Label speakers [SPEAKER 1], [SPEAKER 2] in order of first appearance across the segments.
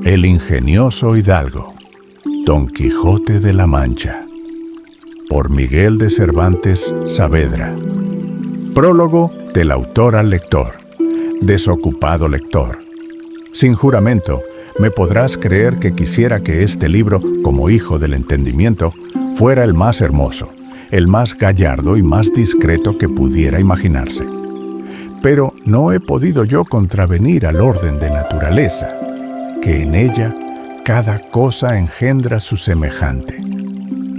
[SPEAKER 1] El ingenioso hidalgo, Don Quijote de la Mancha, por Miguel de Cervantes Saavedra. Prólogo del autor al lector. Desocupado lector. Sin juramento, me podrás creer que quisiera que este libro, como hijo del entendimiento, fuera el más hermoso, el más gallardo y más discreto que pudiera imaginarse. Pero no he podido yo contravenir al orden de naturaleza, que en ella cada cosa engendra su semejante.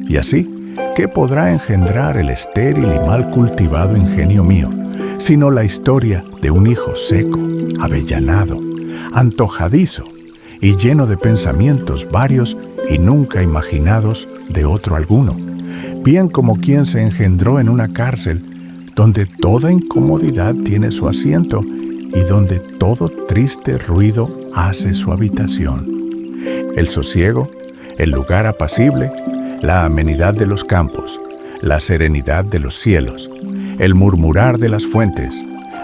[SPEAKER 1] Y así, ¿qué podrá engendrar el estéril y mal cultivado ingenio mío, sino la historia de un hijo seco, avellanado, antojadizo y lleno de pensamientos varios y nunca imaginados de otro alguno, bien como quien se engendró en una cárcel donde toda incomodidad tiene su asiento y donde todo triste ruido hace su habitación. El sosiego, el lugar apacible, la amenidad de los campos, la serenidad de los cielos, el murmurar de las fuentes,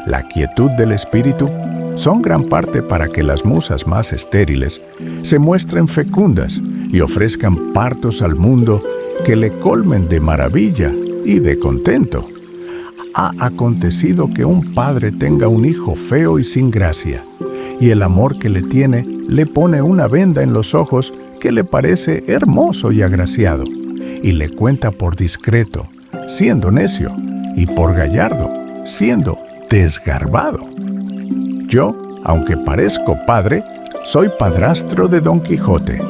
[SPEAKER 1] la quietud del espíritu, son gran parte para que las musas más estériles se muestren fecundas y ofrezcan partos al mundo que le colmen de maravilla y de contento. Ha acontecido que un padre tenga un hijo feo y sin gracia, y el amor que le tiene le pone una venda en los ojos que le parece hermoso y agraciado, y le cuenta por discreto, siendo necio, y por gallardo, siendo desgarbado. Yo, aunque parezco padre, soy padrastro de Don Quijote,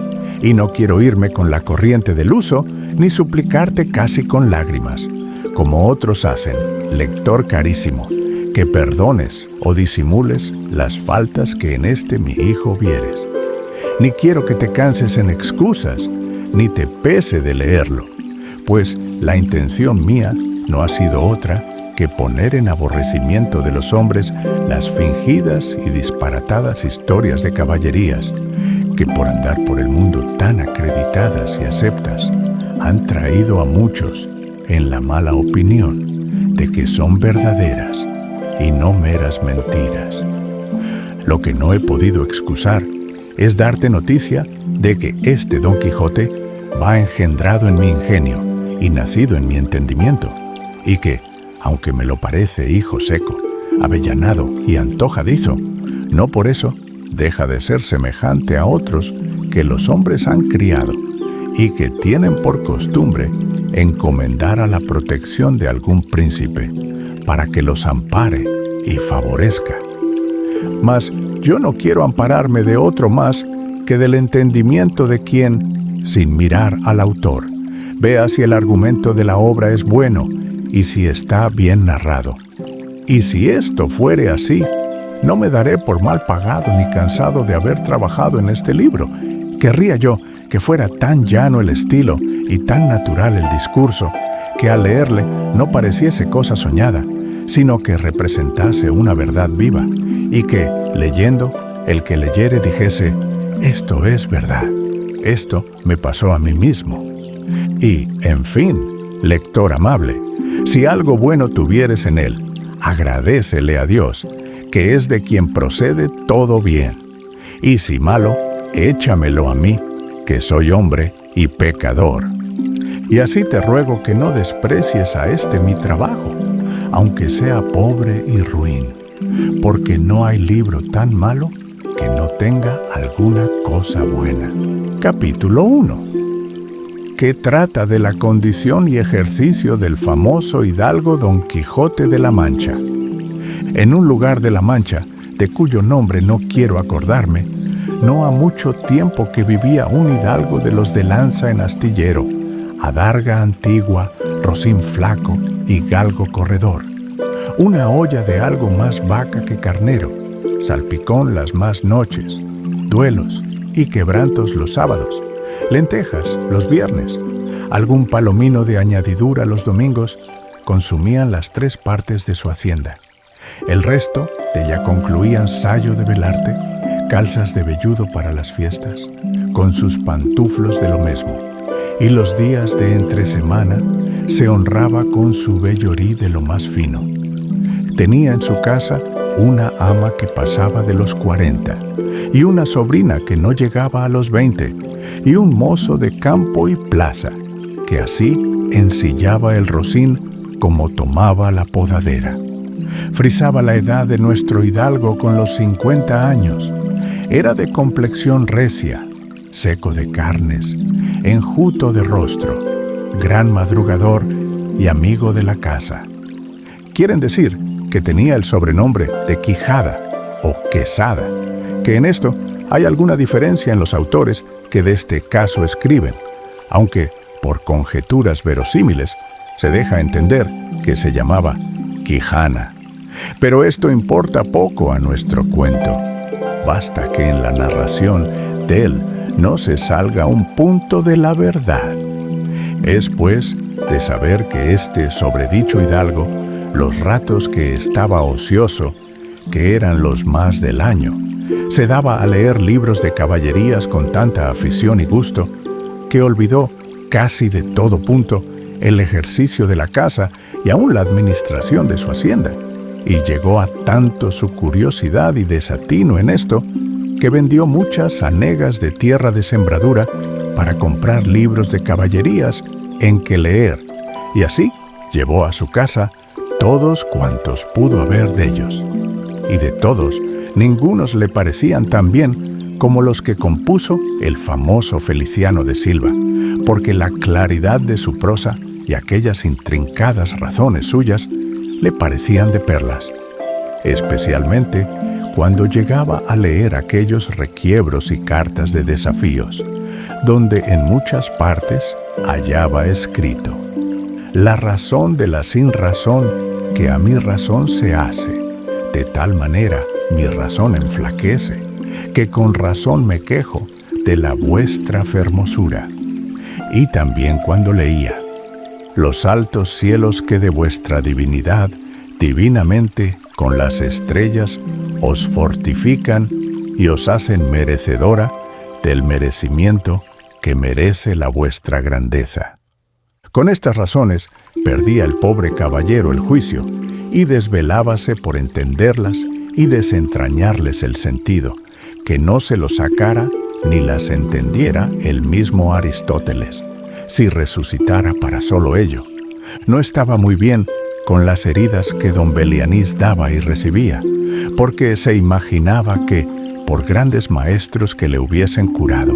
[SPEAKER 1] y no quiero irme con la corriente del uso, ni suplicarte casi con lágrimas, como otros hacen, lector carísimo, que perdones o disimules las faltas que en este mi hijo vieres. Ni quiero que te canses en excusas, ni te pese de leerlo, pues la intención mía no ha sido otra que poner en aborrecimiento de los hombres las fingidas y disparatadas historias de caballerías, que por andar por el mundo tan acreditadas y aceptas, han traído a muchos en la mala opinión de que son verdaderas y no meras mentiras. Lo que no he podido excusar es darte noticia de que este Don Quijote va engendrado en mi ingenio y nacido en mi entendimiento, y que, aunque me lo parece hijo seco, avellanado y antojadizo, no por eso deja de ser semejante a otros que los hombres han criado y que tienen por costumbre encomendar a la protección de algún príncipe para que los ampare y favorezca. Mas yo no quiero ampararme de otro más que del entendimiento de quien, sin mirar al autor, vea si el argumento de la obra es bueno y si está bien narrado. Y si esto fuere así, no me daré por mal pagado ni cansado de haber trabajado en este libro. Querría yo que fuera tan llano el estilo y tan natural el discurso, que al leerle no pareciese cosa soñada, sino que representase una verdad viva, y que, leyendo, el que leyere dijese: esto es verdad, esto me pasó a mí mismo. Y, en fin, lector amable, si algo bueno tuvieres en él, agradécele a Dios, que es de quien procede todo bien. Y si malo, échamelo a mí, que soy hombre y pecador. Y así te ruego que no desprecies a este mi trabajo, aunque sea pobre y ruin, porque no hay libro tan malo que no tenga alguna cosa buena. Capítulo 1. Que trata de la condición y ejercicio del famoso hidalgo Don Quijote de la Mancha. En un lugar de la Mancha, de cuyo nombre no quiero acordarme, no ha mucho tiempo que vivía un hidalgo de los de lanza en astillero, adarga antigua, rocín flaco y galgo corredor, una olla de algo más vaca que carnero, salpicón las más noches, duelos y quebrantos los sábados, lentejas los viernes, algún palomino de añadidura los domingos, consumían las 3 partes de su hacienda. El resto de ella concluían sayo de velarte, calzas de velludo para las fiestas, con sus pantuflos de lo mesmo, y los días de entre semana se honraba con su vellorí de lo más fino. Tenía en su casa una ama que pasaba de los 40, y una sobrina que no llegaba a los 20, y un mozo de campo y plaza, que así ensillaba el rocín como tomaba la podadera. Frisaba la edad de nuestro hidalgo con los 50 años. Era de complexión recia, seco de carnes, enjuto de rostro, gran madrugador y amigo de la casa. Quieren decir que tenía el sobrenombre de Quijada o Quesada, que en esto hay alguna diferencia en los autores que de este caso escriben, aunque por conjeturas verosímiles se deja entender que se llamaba Quijana. Pero esto importa poco a nuestro cuento. Basta que en la narración de él no se salga un punto de la verdad. Es pues de saber que este sobredicho hidalgo, los ratos que estaba ocioso, que eran los más del año, se daba a leer libros de caballerías con tanta afición y gusto, que olvidó casi de todo punto el ejercicio de la casa y aún la administración de su hacienda, y llegó a tanto su curiosidad y desatino en esto, que vendió muchas hanegas de tierra de sembradura para comprar libros de caballerías en que leer, y así llevó a su casa todos cuantos pudo haber de ellos. Y de todos, ningunos le parecían tan bien como los que compuso el famoso Feliciano de Silva, porque la claridad de su prosa y aquellas intrincadas razones suyas le parecían de perlas, especialmente cuando llegaba a leer aquellos requiebros y cartas de desafíos, donde en muchas partes hallaba escrito: la razón de la sin razón que a mi razón se hace, de tal manera mi razón enflaquece, que con razón me quejo de la vuestra fermosura. Y también cuando leía: los altos cielos que de vuestra divinidad, divinamente con las estrellas, os fortifican y os hacen merecedora del merecimiento que merece la vuestra grandeza. Con estas razones perdía el pobre caballero el juicio y desvelábase por entenderlas y desentrañarles el sentido, que no se lo sacara ni las entendiera el mismo Aristóteles, si resucitara para solo ello. No estaba muy bien con las heridas que don Belianís daba y recibía, porque se imaginaba que, por grandes maestros que le hubiesen curado,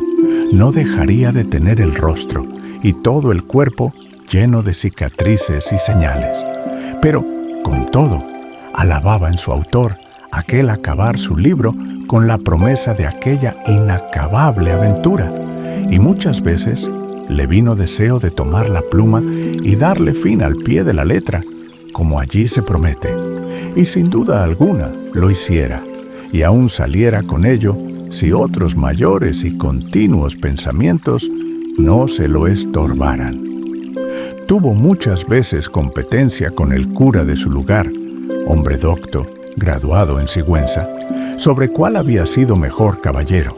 [SPEAKER 1] no dejaría de tener el rostro y todo el cuerpo lleno de cicatrices y señales. Pero, con todo, alababa en su autor aquel acabar su libro con la promesa de aquella inacabable aventura, y muchas veces le vino deseo de tomar la pluma y darle fin al pie de la letra, como allí se promete, y sin duda alguna lo hiciera, y aún saliera con ello si otros mayores y continuos pensamientos no se lo estorbaran. Tuvo muchas veces competencia con el cura de su lugar, hombre docto, graduado en Sigüenza, sobre cuál había sido mejor caballero,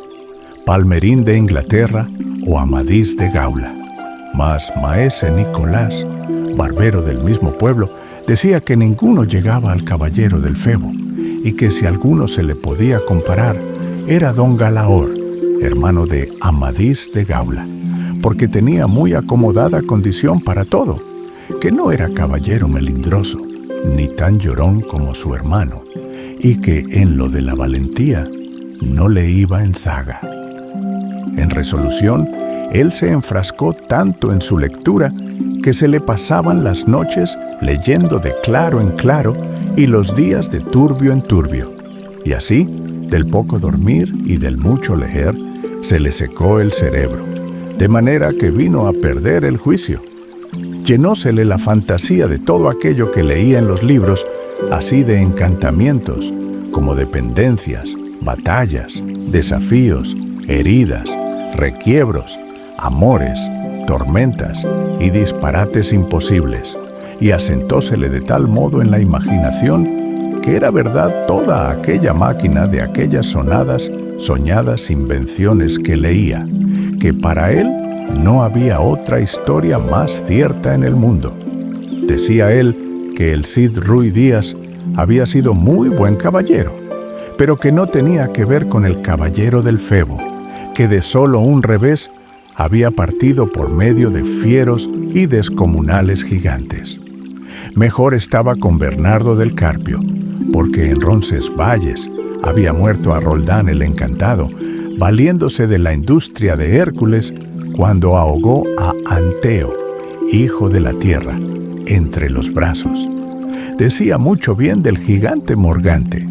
[SPEAKER 1] Palmerín de Inglaterra o Amadís de Gaula. Mas maese Nicolás, barbero del mismo pueblo, decía que ninguno llegaba al caballero del Febo, y que si alguno se le podía comparar, era don Galaor, hermano de Amadís de Gaula, porque tenía muy acomodada condición para todo, que no era caballero melindroso, ni tan llorón como su hermano, y que en lo de la valentía no le iba en zaga. En resolución, él se enfrascó tanto en su lectura que se le pasaban las noches leyendo de claro en claro y los días de turbio en turbio, y así, del poco dormir y del mucho leer, se le secó el cerebro, de manera que vino a perder el juicio. Llenósele la fantasía de todo aquello que leía en los libros, así de encantamientos, como de pendencias, batallas, desafíos, heridas, requiebros, amores, tormentas y disparates imposibles, y asentósele de tal modo en la imaginación que era verdad toda aquella máquina de aquellas soñadas invenciones que leía, que para él no había otra historia más cierta en el mundo. Decía él que el Cid Ruy Díaz había sido muy buen caballero, pero que no tenía que ver con el caballero del Febo, que de solo un revés había partido por medio de fieros y descomunales gigantes. Mejor estaba con Bernardo del Carpio, porque en Roncesvalles había muerto a Roldán el Encantado, valiéndose de la industria de Hércules cuando ahogó a Anteo, hijo de la tierra, entre los brazos. Decía mucho bien del gigante Morgante,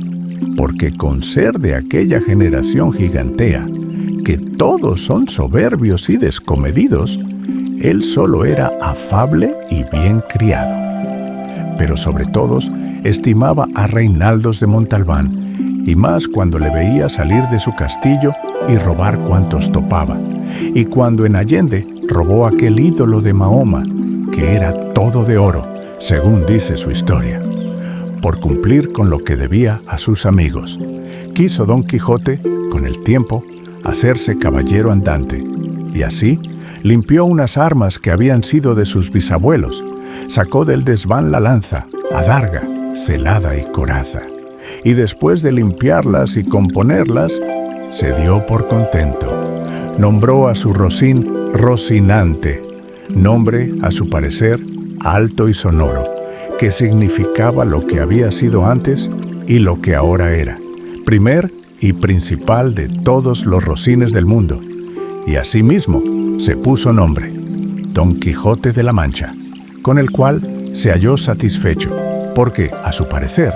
[SPEAKER 1] porque con ser de aquella generación gigantea, que todos son soberbios y descomedidos, él solo era afable y bien criado. Pero sobre todos estimaba a Reinaldos de Montalbán, y más cuando le veía salir de su castillo y robar cuantos topaba, y cuando en Allende robó aquel ídolo de Mahoma, que era todo de oro, según dice su historia. Por cumplir con lo que debía a sus amigos, quiso Don Quijote, con el tiempo, hacerse caballero andante, y así limpió unas armas que habían sido de sus bisabuelos, sacó del desván la lanza, adarga, celada y coraza, y después de limpiarlas y componerlas, se dio por contento. Nombró a su rocín Rocinante, nombre, a su parecer, alto y sonoro, que significaba lo que había sido antes y lo que ahora era, primer y principal de todos los rocines del mundo, y asimismo se puso nombre, Don Quijote de la Mancha, con el cual se halló satisfecho, porque, a su parecer,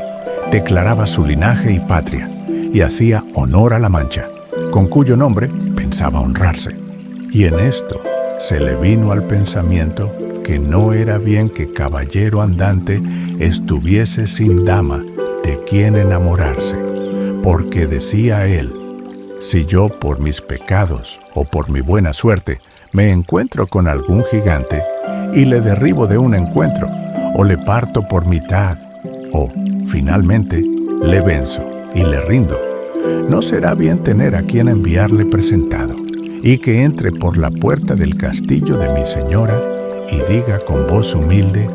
[SPEAKER 1] declaraba su linaje y patria, y hacía honor a la Mancha, con cuyo nombre pensaba honrarse. Y en esto se le vino al pensamiento que no era bien que caballero andante estuviese sin dama de quien enamorarse, porque decía él: si yo por mis pecados o por mi buena suerte me encuentro con algún gigante y le derribo de un encuentro, o le parto por mitad, o, finalmente, le venzo y le rindo, no será bien tener a quien enviarle presentado, y que entre por la puerta del castillo de mi señora y diga con voz humilde: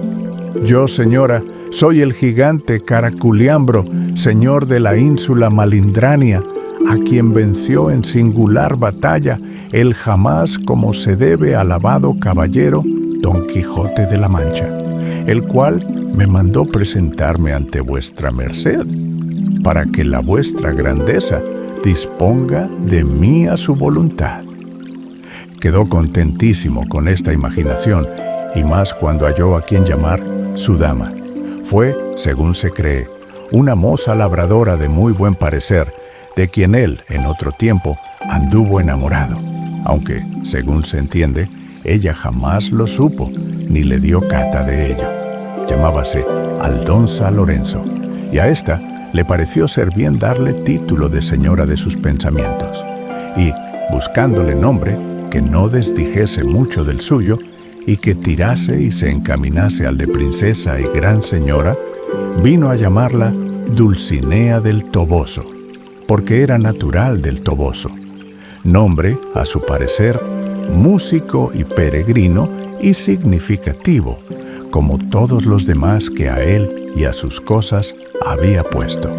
[SPEAKER 1] yo, señora, soy el gigante Caraculiambro, señor de la ínsula Malindrania, a quien venció en singular batalla el jamás como se debe alabado caballero Don Quijote de la Mancha, el cual me mandó presentarme ante vuestra merced, para que la vuestra grandeza disponga de mí a su voluntad. Quedó contentísimo con esta imaginación, y más cuando halló a quien llamar su dama. Fue, según se cree, una moza labradora de muy buen parecer, de quien él, en otro tiempo, anduvo enamorado, aunque, según se entiende, ella jamás lo supo, ni le dio cata de ello. Llamábase Aldonza Lorenzo, y a ésta le pareció ser bien darle título de señora de sus pensamientos, y, buscándole nombre, que no desdijese mucho del suyo, y que tirase y se encaminase al de princesa y gran señora, vino a llamarla Dulcinea del Toboso, porque era natural del Toboso, nombre, a su parecer, músico y peregrino y significativo, como todos los demás que a él y a sus cosas había puesto.